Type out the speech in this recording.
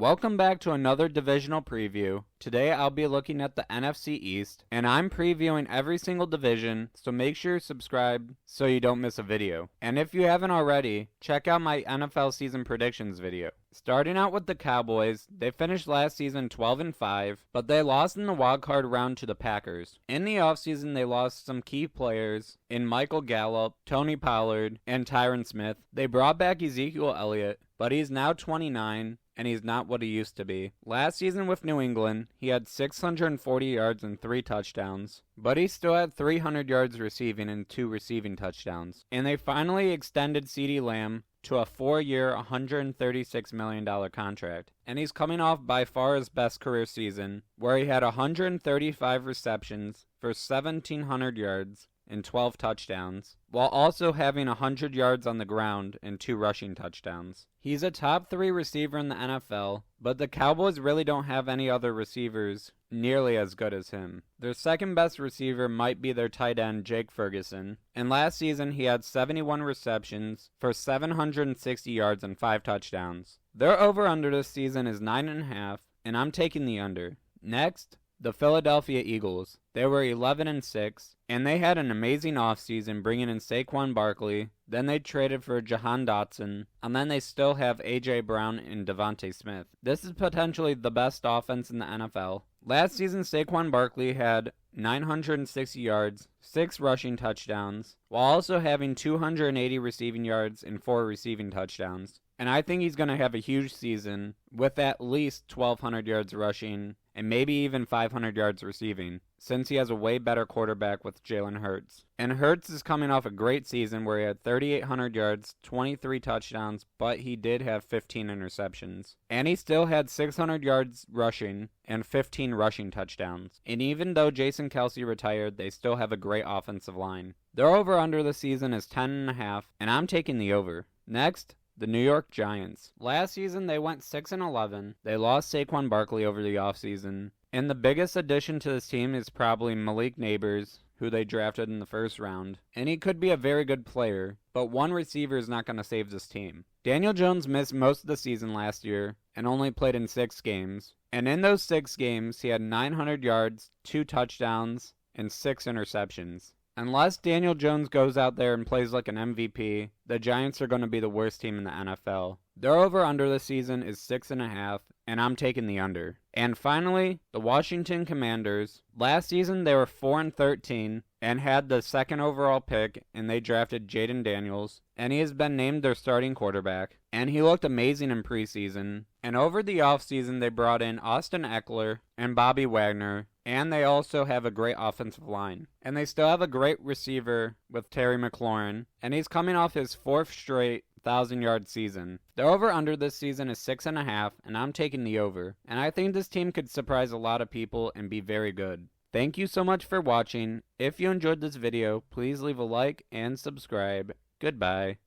Welcome back to another divisional preview. Today I'll be looking at the NFC East, and I'm previewing every single division, so make sure you subscribe so you don't miss a video. And if you haven't already, check out my NFL season predictions video. Starting out with the Cowboys, they finished last season 12-5, but they lost in the wildcard round to the Packers. In the offseason, they lost some key players in Michael Gallup, Tony Pollard, and Tyron Smith. They brought back Ezekiel Elliott, but he's now 29, and he's not what he used to be. Last season with New England, he had 640 yards and 3 touchdowns, but he still had 300 yards receiving and 2 receiving touchdowns. And they finally extended CeeDee Lamb to a 4-year, $136 million contract. And he's coming off by far his best career season, where he had 135 receptions for 1,700 yards and 12 touchdowns, while also having 100 yards on the ground and 2 rushing touchdowns. He's a top 3 receiver in the NFL, but the Cowboys really don't have any other receivers nearly as good as him. Their second best receiver might be their tight end, Jake Ferguson, and last season he had 71 receptions for 760 yards and 5 touchdowns. Their over-under this season is 9.5, and I'm taking the under. Next, the Philadelphia Eagles. They were 11-6, and they had an amazing offseason bringing in Saquon Barkley. Then they traded for Jahan Dotson, and then they still have A.J. Brown and Devontae Smith. This is potentially the best offense in the NFL. Last season, Saquon Barkley had 960 yards, 6 rushing touchdowns, while also having 280 receiving yards and 4 receiving touchdowns. And I think he's going to have a huge season with at least 1,200 yards rushing and maybe even 500 yards receiving, since he has a way better quarterback with Jalen Hurts. And Hurts is coming off a great season where he had 3,800 yards, 23 touchdowns, but he did have 15 interceptions. And he still had 600 yards rushing and 15 rushing touchdowns. And even though Jason Kelce retired, they still have a great offensive line. Their over-under the season is 10.5, and I'm taking the over. Next, the New York Giants. Last season, they went 6-11. They lost Saquon Barkley over the offseason. And the biggest addition to this team is probably Malik Neighbors, who they drafted in the first round. And he could be a very good player, but one receiver is not going to save this team. Daniel Jones missed most of the season last year and only played in 6 games. And in those 6 games, he had 900 yards, 2 touchdowns, and 6 interceptions. Unless Daniel Jones goes out there and plays like an MVP, the Giants are going to be the worst team in the NFL. Their over-under this season is 6.5, and I'm taking the under. And finally, the Washington Commanders. Last season, they were 4-13 and had the 2nd overall pick, and they drafted Jaden Daniels, and he has been named their starting quarterback. And he looked amazing in preseason. And over the offseason, they brought in Austin Eckler and Bobby Wagner, and they also have a great offensive line. And they still have a great receiver with Terry McLaurin, and he's coming off his 4th straight 1,000-yard season. The over-under this season is 6.5, and I'm taking the over. And I think this team could surprise a lot of people and be very good. Thank you so much for watching. If you enjoyed this video, please leave a like and subscribe. Goodbye.